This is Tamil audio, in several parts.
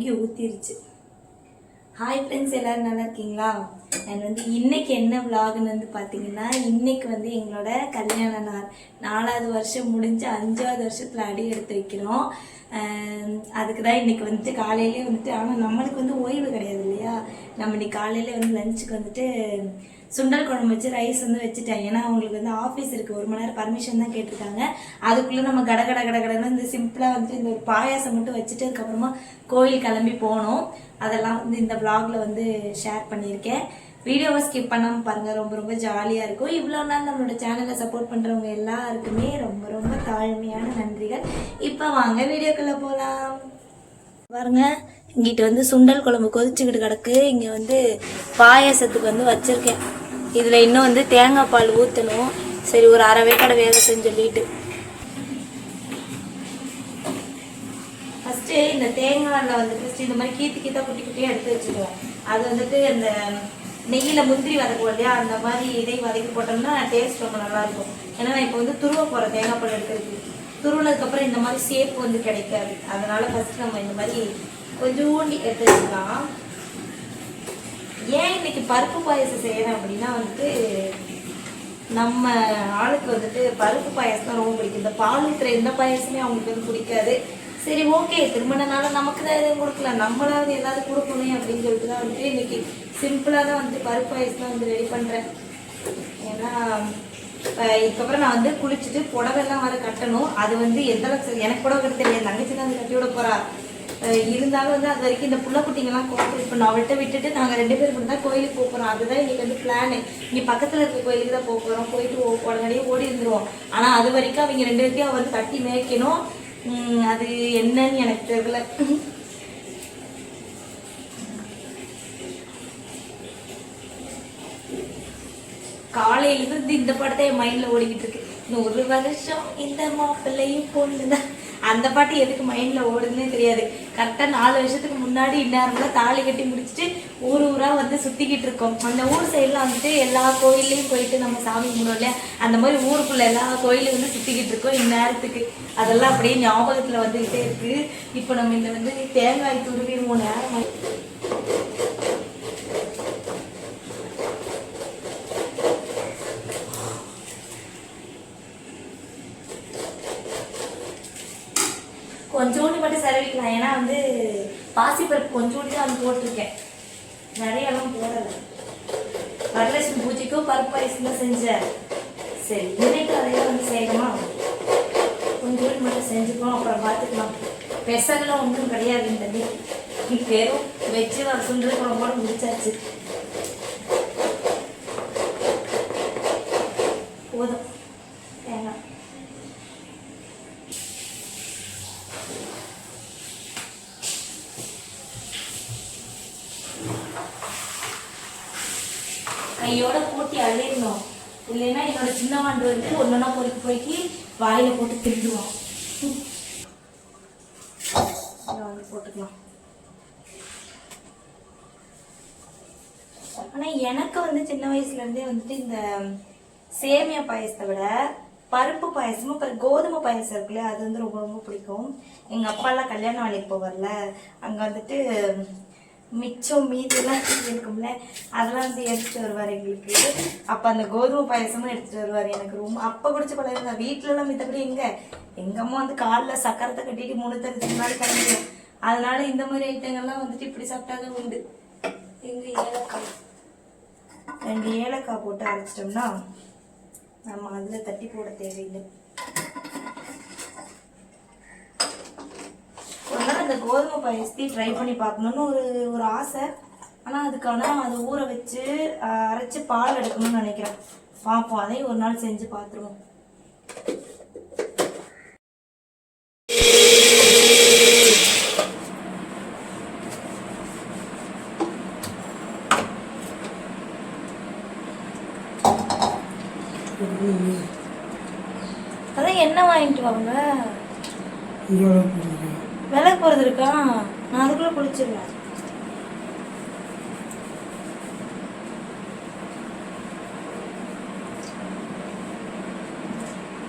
பொங்கி ஊற்றிருச்சு. ஹாய் ஃப்ரெண்ட்ஸ், எல்லோரும் நல்லா இருக்கீங்களா? அண்ட் வந்து இன்றைக்கி என்ன விலாகுன்னு வந்து பார்த்தீங்கன்னா, இன்றைக்கி வந்து எங்களோட கல்யாண நாள். 4வது வருஷம் முடிஞ்சு 5வது வருஷத்தில் அடி எடுத்து வைக்கிறோம். அதுக்கு தான் இன்றைக்கி வந்துட்டு காலையிலே வந்துட்டு, ஆனால் நம்மளுக்கு வந்து ஓய்வு கிடையாது இல்லையா? நம்ம இன்றைக்கி காலையிலே வந்து லஞ்சுக்கு வந்துட்டு சுண்டல் குழம்பு வச்சு ரைஸ் வந்து வச்சுட்டேன். ஏன்னா அவங்களுக்கு வந்து ஆஃபீஸ் இருக்குது, 1 மணி நேரம் பர்மிஷன் தான் கேட்டிருக்காங்க. அதுக்குள்ளே நம்ம கடன்னு இந்த சிம்பிளாக வந்துட்டு இந்த ஒரு பாயாசம் மட்டும் வச்சுட்டு அதுக்கப்புறமா கோயில் கிளம்பி போனோம். அதெல்லாம் வந்து இந்த விளாகில் வந்து ஷேர் பண்ணியிருக்கேன். வீடியோவை ஸ்கிப் பண்ணாமல் பாருங்கள், ரொம்ப ரொம்ப ஜாலியாக இருக்கும். இவ்வளோ நாள் நம்மளோட சேனலை சப்போர்ட் பண்ணுறவங்க எல்லாருக்குமே ரொம்ப ரொம்ப தாழ்மையான நன்றிகள். இப்போ வாங்க வீடியோக்குள்ளே போகலாம். பாருங்க, இங்கிட்ட வந்து சுண்டல் குழம்பு கொதிச்சுக்கிட்டு கிடக்கு. இங்கே வந்து பாயாசத்துக்கு வந்து வச்சுருக்கேன். இதில் இன்னும் வந்து தேங்காய் பால் ஊற்றணும். சரி, ஒரு அரை வேக்காடை வேக செஞ்சு சொல்லிட்டு ஃபஸ்ட்டு இந்த தேங்காயில் வந்து ஃபஸ்ட்டு இந்த மாதிரி கீத்தா குட்டி குட்டியாக எடுத்து வச்சுக்குவோம். அது வந்துட்டு அந்த நெய்யில் முந்திரி வதக்குவோம் இல்லையா, அந்த மாதிரி இதை வதக்கி போட்டோம்னா டேஸ்ட் ரொம்ப நல்லாயிருக்கும். ஏன்னா நான் இப்போ வந்து துருவ போகிறேன் தேங்காய் பால் எடுக்கிறதுக்கு. துருவினதுக்கப்புறம் இந்த மாதிரி ஷேப் வந்து கிடைக்காது. அதனால் ஃபஸ்ட்டு நம்ம இந்த மாதிரி கொஞ்சோண்டி எடுத்து வச்சுக்கலாம். ஏன் இன்னைக்கு பருப்பு பாயசம் செய்யறேன் அப்படின்னா வந்துட்டு, நம்ம ஆளுக்கு வந்துட்டு பருப்பு பாயசம் தான் ரொம்ப பிடிக்கும். இந்த பால் ஊற்றுற எந்த பாயசமே அவங்களுக்கு வந்து பிடிக்காது. சரி, ஓகே, திருமணனால நமக்கு தான் எதுவும் கொடுக்கலாம், நம்மளாவது ஏதாவது கொடுக்கணும் அப்படின்னு சொல்லிட்டு தான் வந்துட்டு இன்னைக்கு சிம்பிளாக தான் வந்துட்டு பருப்பு பாயசம் தான் வந்து ரெடி பண்ணுறேன். ஏன்னா இதுக்கப்புறம் நான் வந்து குளிச்சுட்டு புடவெல்லாம் வர கட்டணும். அது வந்து எந்த அளவுக்கு எனக்கு புடவை கட்ட தெரியாது, தங்கச்சி தான் வந்து கட்டி விட போறா. இருந்தாலும் வந்து அது வரைக்கும் இந்த புள்ள குட்டிங்கெல்லாம் கோஆப்ரேட் பண்ணோம். அவள்கிட்ட விட்டுட்டு நாங்கள் 2 பேர் மட்டும் தான் கோயிலுக்கு போக போகிறோம். அதுதான் இன்னைக்கு வந்து பிளானு. இங்கே பக்கத்தில் இருக்க கோயிலுக்கு தான் போக போகிறோம். போயிட்டு உடனடியே ஓடி இருந்துருவோம். ஆனால் அது வரைக்கும் அவங்க 2 பேர்த்தையும் வந்து தட்டி மேய்க்கணும். அது என்னன்னு எனக்கு தெரியல. காலையிலிருந்து இந்த படத்தை என் மைண்டில் ஓடிக்கிட்டு இருக்கு. 100 வருஷம் இந்த மாப்பிள்ளையும் பொண்ணுதான். அந்த பாட்டு எதுக்கு மைண்டில் ஓடுதுன்னே தெரியாது. கரெக்டாக 4 வருஷத்துக்கு முன்னாடி இந்நேரம்லாம் தாலி கட்டி முடிச்சுட்டு ஊராக வந்து சுற்றிக்கிட்டு இருக்கோம். அந்த ஊர் சைடில் வந்துட்டு எல்லா கோயில்லையும் போயிட்டு நம்ம சாமி கும்பிடுவோம் இல்லையா, அந்த மாதிரி ஊருக்குள்ளே எல்லா கோயிலையும் வந்து சுற்றிக்கிட்டு இருக்கோம் இந்நேரத்துக்கு. அதெல்லாம் அப்படியே ஞாபகத்தில் வந்துக்கிட்டே இருக்குது. இப்போ நம்ம இந்த வந்து தேங்காய் துருவிடுவோம் நேரம். கொஞ்சோண்டு மட்டும் செலவிக்கலாம். ஏன்னா வந்து பாசிப்பருப்பு கொஞ்சோண்டு தான் வந்து போட்டிருக்கேன், நிறையெல்லாம் போடலை. வரலட்சுமி பூஜைக்கும் பருப்பு பாயசம் தான் செஞ்சேன். சரி, இன்னைக்கு அதையெல்லாம் வந்து செய்யணுமா, கொஞ்சோண்டு மட்டும் செஞ்சுப்போம், அப்புறம் பார்த்துக்கலாம். பெசகெல்லாம் ஒன்றும் கிடையாது. இந்த வெறும் வச்சு சுண்டல் குழம்போட முடிச்சாச்சு. போதும் தேங்காய். கையோட போட்டி அழியணும், இல்லைன்னா என்னோட சின்ன வாண்டு வந்து ஒன்னொன்னா பொறுக்கி வாயில போட்டு திருடுவோம். போட்டுக்கலாம். ஆனா எனக்கு வந்து சின்ன வயசுல இருந்தே வந்துட்டு இந்த சேமியா பாயசத்தை விட பருப்பு பாயசமும் அப்புறம் கோதுமை பாயசம் இருக்குல்ல, அது வந்து ரொம்ப ரொம்ப பிடிக்கும். எங்க அப்பாலாம் கல்யாண வேலைக்கு போவார்ல, அங்க வந்துட்டு மிச்சம் மீதியெல்லாம் இருக்கும்ல, அதெல்லாம் வந்து எடுத்துட்டு வருவார் எங்களுக்கு. அப்போ அந்த கோதுமை பாயசமும் எடுத்துட்டு வருவார். எனக்கு ரொம்ப அப்போ குடிச்ச பழகம் தான். வீட்டிலலாம் மித்தபடி எங்கள் அம்மா வந்து காலில் சக்கரத்தை கட்டிட்டு 3 தரத்துக்கு முன்னாடி கிளம்பிடும். அதனால இந்த மாதிரி ஐட்டங்கள்லாம் வந்துட்டு இப்படி சாப்பிட்டாதான் உண்டு. எங்கள் ஏலக்காய் 2 ஏலக்காய் போட்டு அரைச்சிட்டோம்னா நம்ம அதில் தட்டி போட தேவையில்லை. அந்த கோதுமை பாயசத்தையும் ட்ரை பண்ணி பார்க்கணுன்னு ஒரு ஆசை. ஆனால் அதுக்கான அதை ஊற வச்சு அரைச்சி பால் எடுக்கணும்னு நினைக்கிறேன். பார்ப்போம், அதையும் ஒரு நாள் செஞ்சு பார்த்துருவோம். அதான் என்ன வாங்கிட்டு வாங்க, விலை போறது இருக்கா? நான் அதுக்குள்ள குளிச்சிருவேன்.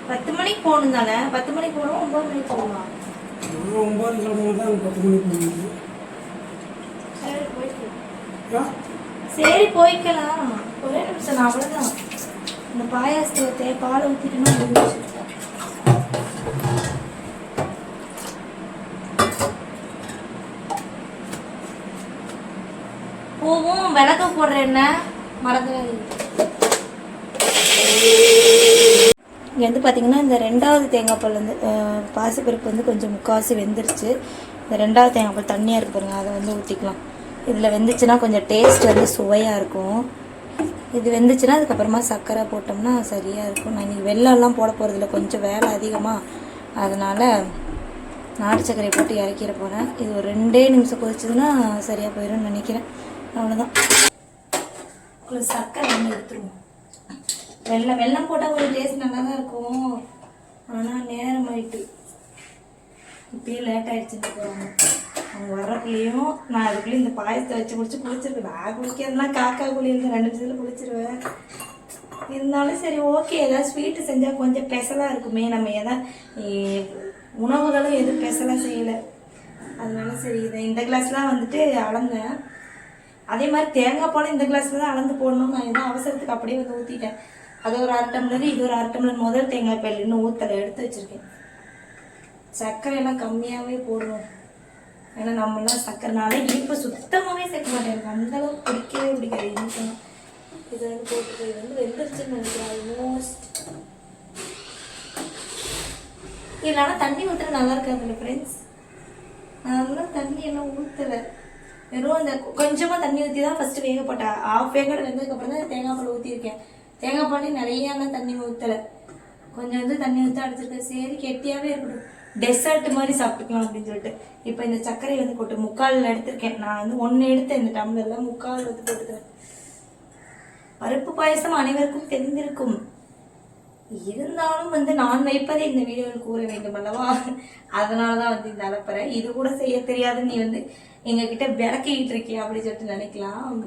பத்து மணிக்கு போகணும் தானே? 10 மணிக்கு போகணும், 9 மணிக்கு போகணும். 9 10 மணிக்கு போகணும். சரி போய்க்கலாம், ஒரே நிமிஷம் நான் அவ்வளோதான். இந்த பாயாசத்தை பால் ஊற்றிட்டுனா பூவும் விளக்க போடுறேன். என்ன மறந்துடாது. இங்கே வந்து பார்த்திங்கன்னா இந்த 2வது தேங்காய் பால் வந்து பாசிப்பருப்பு வந்து கொஞ்சம் முக்கால்வாசி வெந்துருச்சு. இந்த 2வது தேங்காய் பால் தண்ணியாக இருக்கு பாருங்க, அதை வந்து ஊற்றிக்கலாம். இதில் வெந்துச்சுன்னா கொஞ்சம் டேஸ்ட் வந்து சுவையாக இருக்கும். இது வெந்துச்சுன்னா அதுக்கப்புறமா சர்க்கரை போட்டோம்னா சரியாக இருக்கும். நான் இன்றைக்கி வெல்லம்லாம் போட போகிறதில்ல, கொஞ்சம் வேலை அதிகமாக, அதனால் நாட்டு சர்க்கரையை போட்டு இறக்கிட போகிறேன். இது ஒரு 2 நிமிஷம் கொதிச்சதுன்னா சரியாக போயிடும்னு நினைக்கிறேன். அவ்வளோதான். ஒரு சர்க்கரை வந்து எடுத்துருவோம். வெல்லம் போட்டால் ஒரு டேஸ்ட் நல்லா தான் இருக்கும். ஆனால் நேரம் ஆயிட்டு, இப்பயே லேட் ஆகிடுச்சுன்னு போகிறாங்க. அவங்க வர்றக்குள்ளேயும் நான் அதுக்குள்ளேயும் இந்த பாயசத்தை வச்சு குளிச்சிருக்கேன். நான் குளிக்கிறதுனா காக்கா குழி இருந்து 2 நிமிஷத்தில் குளிச்சிருவேன். இருந்தாலும் சரி ஓகே, ஏதாவது ஸ்வீட்டு செஞ்சால் கொஞ்சம் ஸ்பெஷலாக இருக்குமே. நம்ம எதாவது உணவுகளும் எதுவும் ஸ்பெஷலாக செய்யலை, அதனால சரி இதை இந்த கிளாஸ்லாம் வந்துட்டு அளந்தேன். அதே மாதிரி தேங்காய் பாலும் இந்த கிளாஸில் தான் அளந்து போடணும். நான் எதுவும் அவசரத்துக்கு அப்படியே வந்து ஊற்றிட்டேன். அது ஒரு 1/2 டம்ளர், இது ஒரு 1/2 டம்ளர். முதல் தேங்காய் பால் இன்னும் ஊற்றலை, எடுத்து வச்சுருக்கேன். சர்க்கரையெல்லாம் கம்மியாகவே போடுவோம், ஏன்னா நம்மளாம் சர்க்கரைனால இனிப்பு சுத்தமாகவே சேர்க்க மாட்டேன். எனக்கு அந்தளவுக்கு பிடிக்கவே பிடிக்காது இனிப்பெல்லாம். இதை வந்து போட்டு இது வந்து வெந்துருச்சுன்னு நினைக்கிறேன் ஆல்மோஸ்ட். இல்லைனா தண்ணி ஊற்றுறது நல்லா இருக்காதுல்ல ஃப்ரெண்ட்ஸ். நான் தண்ணி எல்லாம் ஊற்றலை, வெறும் அந்த கொஞ்சமாக தண்ணி ஊற்றி தான் ஃபஸ்ட்டு வேக போட்டேன். 1/2 வேகோட வெந்ததுக்கப்புறம் தான் தேங்காய் பால் ஊற்றிருக்கேன். தேங்காய் பாலே நிறையாலாம் தண்ணி ஊற்றலை, கொஞ்சம் வந்து தண்ணி ஊற்றி அடிச்சிருக்கேன். சரி கெட்டியாகவே இருக்கட்டும், டெசர்ட் மாதிரி சாப்பிட்டுக்கலாம் அப்படின்னு சொல்லிட்டு இப்போ இந்த சர்க்கரை வந்து போட்டு 3/4 எடுத்திருக்கேன். நான் வந்து 1 எடுத்தேன், இந்த டம்ளர்ல 3/4 வந்து போட்டுக்கிறேன். பருப்பு பாயசம் அனைவருக்கும் தெரிந்திருக்கும், இருந்தாலும் வந்து நான் வைப்பதை இந்த வீடியோவில் கூற வேண்டும் அல்லவா, அதனாலதான் வந்து இந்த அலப்பறை. இது கூட செய்ய தெரியாது, நீ வந்து எங்ககிட்ட விளக்கிட்டு இருக்கியா அப்படின்னு சொல்லிட்டு நினைக்கலாம்.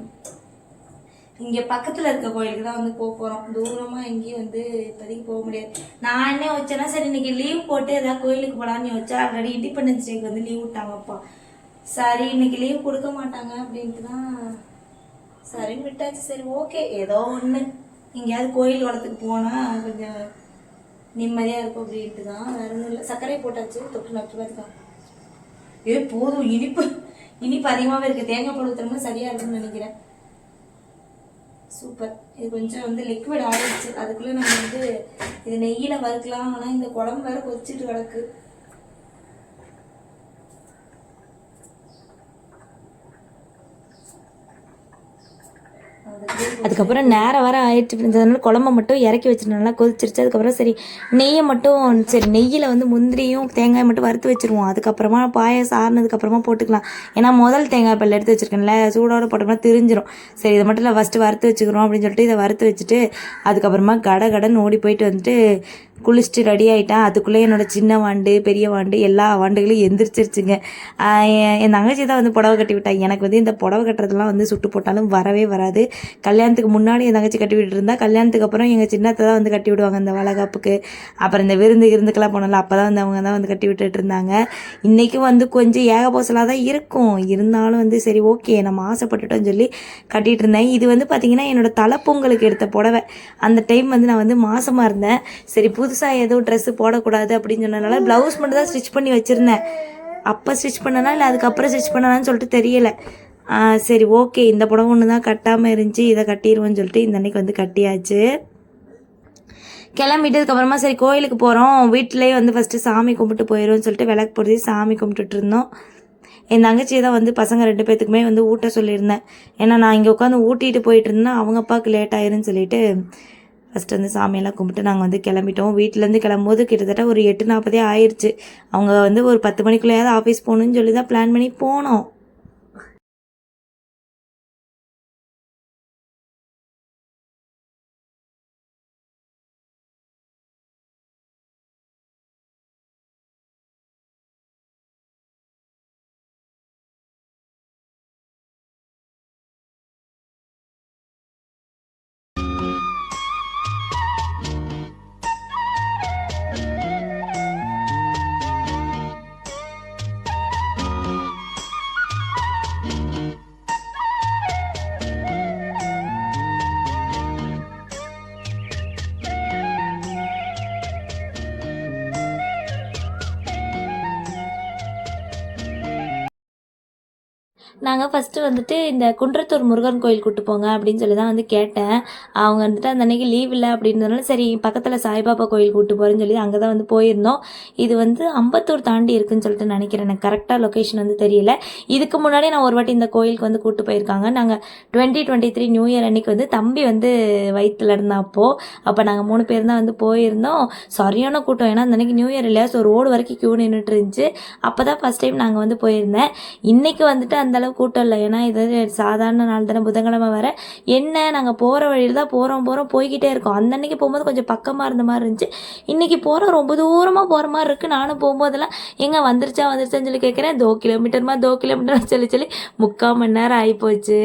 இங்க பக்கத்துல இருக்க கோயிலுக்கு தான் வந்து போறோம், தூரமா எங்கேயும் வந்து இப்போதைக்கு போக முடியாது. நான் என்ன வச்சேன்னா சரி இன்னைக்கு லீவ் போட்டு ஏதாவது கோயிலுக்கு போலான்னு வச்சா, ஆல்ரெடி இண்டிபெண்டன்ஸ் டேக்கு வந்து லீவ் விட்டாங்கப்பா. சரி இன்னைக்கு லீவ் கொடுக்க மாட்டாங்க அப்படின்ட்டு தான் சரின்னு விட்டாச்சு. சரி ஓகே, ஏதோ ஒண்ணு எங்கேயாவது கோயில் வளத்துக்கு போனா கொஞ்சம் நிம்மதியா இருக்கும் அப்படின்ட்டு தான், வேற ஒன்றும் இல்லை. சர்க்கரை போட்டாச்சு, தொட்டு நட்டுதான். போதும், இனிப்பு அதிகமாகவே இருக்கு. தேங்காய் பால் ஊற்றுறோம்னா சரியா இருக்குன்னு நினைக்கிறேன். சூப்பர். இது கொஞ்சம் வந்து லிக்விட் ஆகிடுச்சு, அதுக்குள்ளே நம்ம வந்து இது நெய்யில் வறுக்கலாம். ஆனால் இந்த குழம்பு வேற கொதிச்சுட்டு கிடக்கு. அதுக்கப்புறம் நேரம் வர ஆயிடுச்சு இருந்ததுனால குழம்பை மட்டும் இறக்கி வச்சுட்டு நல்லா கொதிச்சிருச்சு. அதுக்கப்புறம் சரி நெய்யை மட்டும் சரி நெய்யில் வந்து முந்திரியும் தேங்காய் மட்டும் வறுத்து வச்சுருவோம். அதுக்கப்புறமா பாயசம் ஆறுனதுக்கப்புறமா போட்டுக்கலாம். ஏன்னா முதல் தேங்காய் பால் எடுத்து வச்சுருக்கேன்ல, சூடோடு போட்டோம்னா திரிஞ்சிரும். சரி இதை மட்டும் இல்லை ஃபஸ்ட்டு வறுத்து வச்சுக்கிறோம் அப்படின்னு சொல்லிட்டு இதை வறுத்து வச்சுட்டு அதுக்கப்புறமா கடன் ஓடி போயிட்டு வந்துட்டு குளிச்சுட்டு ரெடி ஆகிட்டேன். அதுக்குள்ளே என்னோடய சின்ன வாண்டு பெரிய வாண்டு எல்லா வாண்டுகளும் எந்திரிச்சிருச்சுங்க. என் தங்கச்சி தான் வந்து புடவை கட்டி விட்டா. எனக்கு வந்து இந்த புடவை கட்டுறதுலாம் வந்து சுட்டு போட்டாலும் வரவே வராது. கல்யாணத்துக்கு முன்னாடி என் தங்கச்சி கட்டி விட்டு இருந்தா, கல்யாணத்துக்கு அப்புறம் எங்கள் சின்னத்தை தான் வந்து கட்டி விடுவாங்க இந்த வளகாப்புக்கு. அப்புறம் இந்த விருந்துக்கெல்லாம் போனால அப்போ தான் வந்து அவங்க தான் வந்து கட்டி விட்டுட்டு இருந்தாங்க. இன்றைக்கும் வந்து கொஞ்சம் ஏகபோசலாக தான் இருக்கும், இருந்தாலும் வந்து சரி ஓகே நம்ம ஆசைப்பட்டுட்டோன்னு சொல்லி கட்டிகிட்டு இருந்தேன். இது வந்து பார்த்திங்கன்னா என்னோடய தலைப்பொங்கலுக்கு எடுத்த புடவை. அந்த டைம் வந்து நான் வந்து மாசமாக இருந்தேன். சரி புதுசாக எதுவும் ட்ரெஸ்ஸு போடக்கூடாது அப்படின்னு சொன்னதுனால ப்ளவுஸ் மட்டும் தான் ஸ்டிச் பண்ணி வச்சுருந்தேன். அப்போ ஸ்டிச் பண்ணனா இல்லை அதுக்கப்புறம் ஸ்டிச் பண்ணனான்னு சொல்லிட்டு தெரியலை. சரி ஓகே இந்த புடவை ஒன்று தான் கட்டாமல் இருந்துச்சு, இதை கட்டிடுவோன்னு சொல்லிட்டு இந்த அன்னைக்கு வந்து கட்டியாச்சு. கிளம்பிட்டதுக்கப்புறமா சரி கோயிலுக்கு போகிறோம், வீட்டிலேயே வந்து ஃபஸ்ட்டு சாமி கும்பிட்டு போயிடும்னு சொல்லிட்டு விளக்கு பொருத்தி சாமி கும்பிட்டுட்டு இருந்தோம். என் தங்கச்சியை தான் வந்து பசங்க 2 பேத்துக்குமே வந்து ஊட்ட சொல்லியிருந்தேன். ஏன்னா நான் இங்கே உட்காந்து ஊட்டிகிட்டு போயிட்டு இருந்தேன், அவங்க அப்பாவுக்கு லேட் ஆயிருன்னு சொல்லிட்டு ஃபஸ்ட்டு வந்து சாமியெல்லாம் கும்பிட்டு நாங்கள் வந்து கிளம்பிட்டோம். வீட்டிலேருந்து கிளம்பும்போது கிட்டத்தட்ட ஒரு 8:40 ஆயிடுச்சு. அவங்க வந்து ஒரு 10 மணிக்குள்ளேயாவது ஆஃபீஸ் போகணுன்னு சொல்லி தான் பிளான் பண்ணி போனோம். நாங்கள் ஃபஸ்ட்டு வந்துட்டு இந்த குன்றத்தூர் முருகன் கோயில் கூட்டு போங்க அப்படின்னு சொல்லி தான் வந்து கேட்டேன். அவங்க வந்துட்டு அந்த அன்றைக்கி லீவ் இல்லை அப்படின்றதுனால சரி பக்கத்தில் சாய்பாபா கோயில் கூட்டு போகிறேன்னு சொல்லி அங்கே தான் வந்து போயிருந்தோம். இது வந்து அம்பத்தூர் தாண்டி இருக்குதுன்னு சொல்லிட்டு நினைக்கிறேன். எனக்கு கரெக்டாக லொக்கேஷன் வந்து தெரியல. இதுக்கு முன்னாடி நான் ஒரு வாட்டி இந்த கோயிலுக்கு வந்து கூட்டு போயிருக்காங்க. நாங்கள் 2023 நியூ இயர் அன்றைக்கி வந்து தம்பி வந்து வயிற்றுல இருந்தால் அப்போ நாங்கள் 3 பேர் தான் வந்து போயிருந்தோம். சரியான கூட்டம். ஏன்னா அந்த அன்றைக்கி நியூ இயர் இல்லையா, ஸோ ரோடு வரைக்கும் க்யூ நின்றுட்டு இருந்துச்சு. அப்போ தான் ஃபஸ்ட் டைம் நாங்கள் வந்து போயிருந்தேன். இன்றைக்கி வந்துட்டு அந்தளவு கூட்டம் இல்லை. ஏன்னா இது சாதாரண நாள் தானே, புதன்கிழமை வர. என்ன நாங்கள் போகிற வழியில் தான் போகிறோம் போய்கிட்டே இருக்கோம். அந்த அன்றைக்கி போகும்போது கொஞ்சம் பக்கமாக இருந்த மாதிரி இருந்துச்சு. இன்றைக்கி போகிறோம் ரொம்ப தூரமாக போகிற மாதிரி இருக்குது. நானும் போகும்போதெல்லாம் எங்கே வந்துருச்சான்னு சொல்லி கேட்குறேன். 2 கிலோமீட்டர்மா 2 கிலோமீட்டர் சொல்லி 3/4 மணி நேரம் ஆகிப்போச்சு.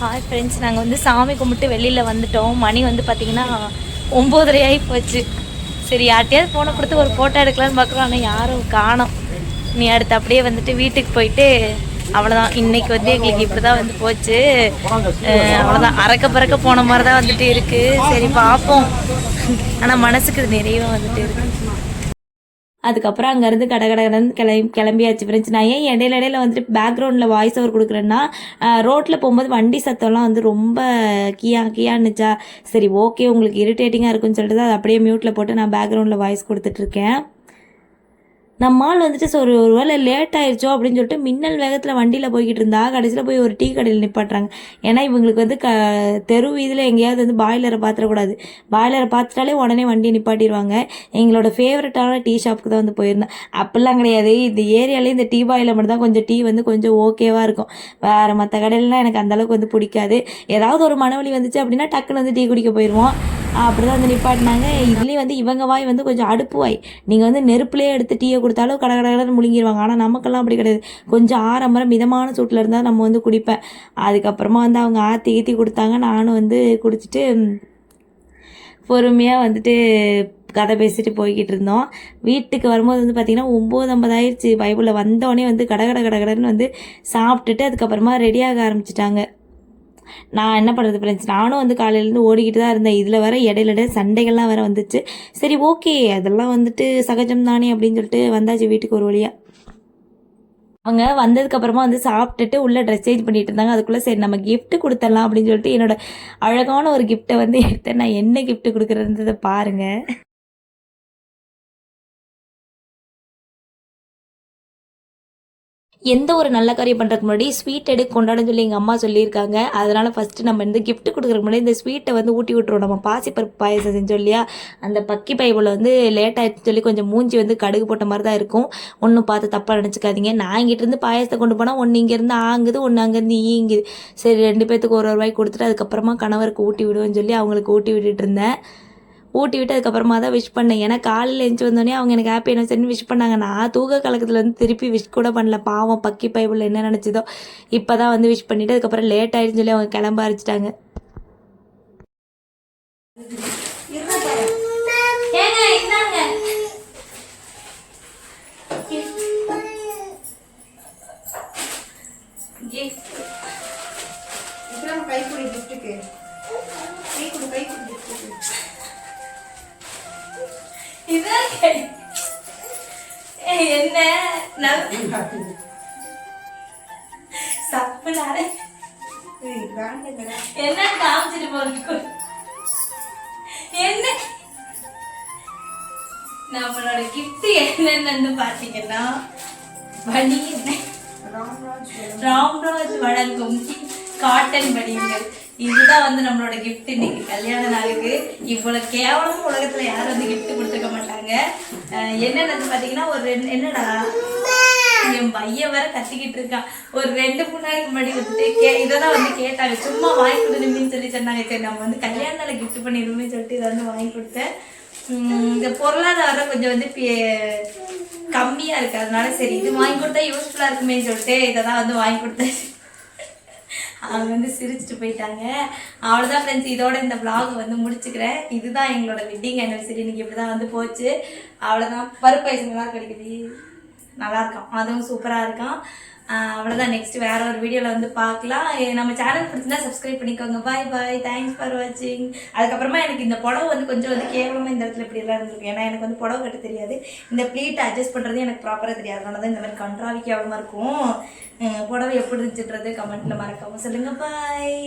ஹாய் ஃப்ரெண்ட்ஸ், நாங்கள் வந்து சாமி கும்பிட்டு வெளியில் வந்துட்டோம். மணி வந்து பார்த்திங்கன்னா 9:30 ஆகி போச்சு. சரி யார்கிட்டையாவது ஃபோனை கொடுத்து ஒரு ஃபோட்டோ எடுக்கலான்னு பார்க்குறோம். ஆனால் யாரும் காணோம். நீ அடுத்து அப்படியே வந்துட்டு வீட்டுக்கு போயிட்டு அவ்வளோதான். இன்றைக்கி வந்து எங்களுக்கு இப்படி தான் வந்து போச்சு. அவ்வளோதான், பறக்க போன மாதிரி தான் வந்துட்டு இருக்குது. சரி பார்ப்போம். ஆனால் மனசுக்கு நிறைவாக வந்துட்டு இருக்குது. அதுக்கப்புறம் அங்கேருந்து கடகடன்னு கிளம்பியாச்சு ஃப்ரெண்ட்ஸ். நான் ஏன் இடையில வந்துட்டு பேக்ரவுண்டில் வாய்ஸ் ஓவர் கொடுக்குறேன்னா, ரோட்டில் போகும்போது வண்டி சத்தம்லாம் வந்து ரொம்ப கியான்னுச்சா. சரி ஓகே, உங்களுக்கு இரிட்டேட்டிங்காக இருக்குன்னு சொல்லிட்டு தான் அதை அப்படியே மியூட்டில் போட்டு நான் பேக்ரவுண்டில் வாய்ஸ் கொடுத்துட்ருக்கேன். நம்மால் வந்துட்டு ஒரு வேளை லேட் ஆயிடுச்சோ அப்படின்னு சொல்லிட்டு மின்னல் வேகத்தில் வண்டியில் போய்கிட்டு இருந்தா கடைசியில் போய் ஒரு டீ கடையில் நிப்பாட்டுறாங்க. ஏன்னா இவங்களுக்கு வந்து தெரு வீதியில் எங்கேயாவது வந்து பாய்லரை பார்த்துடக்கூடாது. பாய்லரை பார்த்துட்டாலே உடனே வண்டியை நிப்பாட்டிடுவாங்க. எங்களோட ஃபேவரட்டான டீ ஷாப்புக்கு தான் வந்து போயிருந்தேன். அப்படிலாம் கிடையாது, இந்த ஏரியாலே இந்த டீ பாயில் மட்டும் தான் கொஞ்சம் டீ வந்து கொஞ்சம் ஓகேவாக இருக்கும். வேறு மற்ற கடையிலலாம் எனக்கு அந்தளவுக்கு வந்து பிடிக்காது. ஏதாவது ஒரு மனவழி வந்துச்சு அப்படின்னா டக்குன்னு வந்து டீ குடிக்க போயிடுவோம். அப்படி தான் வந்து நிப்பாட்டினாங்க. இதுலேயும் வந்து இவங்க வாய் வந்து கொஞ்சம் அடுப்பு வாய். நீங்கள் வந்து நெருப்புலேயே எடுத்து டீயை கொடுத்தாலும் கடகடன்னு முழுங்கிடுவாங்க. ஆனால் நமக்கெல்லாம் அப்படி கிடையாது. கொஞ்சம் ஆரம்பரம் மிதமான சூட்டில் இருந்தால் நம்ம வந்து குடிப்பேன். அதுக்கப்புறமா வந்து அவங்க ஆற்றி கொடுத்தாங்க. நானும் வந்து குடிச்சிட்டு பொறுமையாக வந்துட்டு கதை பேசிட்டு போய்கிட்டு இருந்தோம். வீட்டுக்கு வரும்போது வந்து பார்த்திங்கன்னா 9:50 ஆயிடுச்சு. பைபிளில் வந்தோடனே வந்து கடகடன்னு வந்து சாப்பிட்டுட்டு அதுக்கப்புறமா ரெடியாக ஆரம்பிச்சிட்டாங்க. நான் என்ன பண்ணுறது ஃப்ரெண்ட்ஸ், நானும் வந்து காலையிலேருந்து ஓடிக்கிட்டு தான் இருந்தேன். இதில் வர இடையில சண்டைகள்லாம் வேறு வந்துச்சு. சரி ஓகே, அதெல்லாம் வந்துட்டு சகஜம் தானே அப்படின்னு சொல்லிட்டு வந்தாச்சு வீட்டுக்கு ஒரு வழியாக. அவங்க வந்ததுக்கப்புறமா வந்து சாப்பிட்டுட்டு உள்ளே ட்ரெஸ் சேஞ்ச் பண்ணிட்டு இருந்தாங்க. அதுக்குள்ளே சரி நம்ம கிஃப்ட் கொடுத்துடலாம் அப்படின்னு சொல்லிட்டு என்னோட அழகான ஒரு கிஃப்ட்டை வந்து எடுத்தேன். நான் என்ன கிஃப்ட் கொடுக்குறதுன்றதை பாருங்கள். எந்த ஒரு நல்ல காரியம் பண்ணுறதுக்கு முன்னாடி ஸ்வீட் எடுத்து கொண்டாடுன்னு சொல்லி எங்கள் அம்மா சொல்லியிருக்காங்க. அதனால் ஃபஸ்ட்டு நம்ம இந்த கிஃப்ட் கொடுக்குறதுக்கு முன்னாடி இந்த ஸ்வீட்டை வந்து ஊட்டி விட்டுருவோம். நம்ம பாசிப்பருப்பு பாயசம் செஞ்சோம் இல்லையா, அந்த பக்கி பைபிள் வந்து லேட் ஆகிடுச்சுன்னு சொல்லி கொஞ்சம் மூஞ்சி வந்து கடுகு போட்ட மாதிரி தான் இருக்கும். ஒன்றும் பார்த்து தப்பாக நினச்சிக்காதீங்க. நான் இங்கிட்டிருந்து பாயசத்தை கொண்டு போனால் ஒன்று இங்கேருந்து ஆங்குது, ஒன்று அங்கேருந்து ஈங்குது. சரி 2 பேர்த்துக்கு ஒரு ரூபாய் கொடுத்துட்டு அதுக்கப்புறமா கணவருக்கு ஊட்டி விடுவேன்னு சொல்லி அவங்களுக்கு ஊட்டி விட்டுட்டு இருந்தேன். ஊட்டி விட்டு அதுக்கப்புறமா தான் விஷ் பண்ணேன். ஏன்னா காலையில் எழுந்து வந்தோடனே அவங்க எனக்கு ஹாப்பி அனிவர்சரின்னு விஷ் பண்ணாங்க. நான் தூக்க கலக்கத்தில் வந்து திருப்பி விஷ் கூட பண்ணல. பாவம் பக்கி பைபிள் என்ன நினச்சதோ. இப்போ தான் வந்து விஷ் பண்ணிவிட்டு அதுக்கப்புறம் லேட் ஆகிடுன்னு சொல்லி அவங்க கிளம்ப ஆரம்பிச்சிட்டாங்க. என்ன சப்புனாரு என்ன காமிச்சிட்டு போறது. என்ன நம்மளோட கிஃப்ட் என்னன்னு பாத்தீங்கன்னா பனி ராம்ராஜ் வழங்கும் காட்டன் பனியன்கள். இதுதான் வந்து நம்மளோட கிஃப்ட் இன்னைக்கு கல்யாண நாளுக்கு. இவ்வளவு கேவலமும் உலகத்துல யாரும் வந்து கிஃப்ட் கொடுத்துக்க மாட்டாங்க. என்னன்னு பாத்தீங்கன்னா ஒரு என்னடா என் பையன் வேற கத்திக்கிட்டு இருக்கான். ஒரு 2-3 நாளைக்கு முன்னாடி வந்துட்டு இதெல்லாம் வந்து கேட்டாங்க, சும்மா வாங்கி கொடுணும்னு சொல்லி சொன்னாங்க. சரி நம்ம வந்து கல்யாண நாளை கிஃப்ட் பண்ணிடுவோம்னு சொல்லிட்டு இதை வந்து வாங்கி கொடுத்தேன். இந்த பொருளாதாரம் கொஞ்சம் வந்து கம்மியா இருக்கு, அதனால சரி இது வாங்கி கொடுத்தா யூஸ்ஃபுல்லா இருக்குமே சொல்லிட்டு இதை தான் வந்து வாங்கி கொடுத்தேன். அவங்க வந்து சிரிச்சுட்டு போயிட்டாங்க. அவ்வளோதான் ஃப்ரெண்ட்ஸ், இதோட இந்த vlog வந்து முடிச்சுக்கிறேன். இதுதான் எங்களோட வெட்டிங் ஆனிவர்சரி. இன்னைக்கு இப்படி தான் வந்து போச்சு. அவ்வளோதான். பருப்பு பாயசம் நல்லா கிடைக்குது, நல்லா இருக்கான், அதுவும் சூப்பராக இருக்கான். அவ்வளோதான். நெக்ஸ்ட் வேற ஒரு வீடியோவில் வந்து பார்க்கலாம். நம்ம சேனல் பிடிச்சிருந்தா சப்ஸ்கிரைப் பண்ணிக்கோங்க. பாய் பாய், தேங்க்ஸ் ஃபார் வாட்சிங். அதுக்கப்புறமா எனக்கு இந்த புடவை வந்து கொஞ்சம் வந்து கேவலமாக இந்த இடத்துல இப்படி எல்லாம் இருந்திருக்கும். ஏன்னா எனக்கு வந்து புடவை கட்ட தெரியாது, இந்த ப்ளீட் அட்ஜஸ்ட் பண்ணுறது எனக்கு ப்ராப்பராக தெரியாது. அதனால தான் இந்த மாதிரி கண்ட்ராவி கேவலமாக இருக்கும். புடவை எப்படி இருந்துச்சுன்றது கமெண்ட்டில் மறக்காமல் சொல்லுங்கள். பாய்.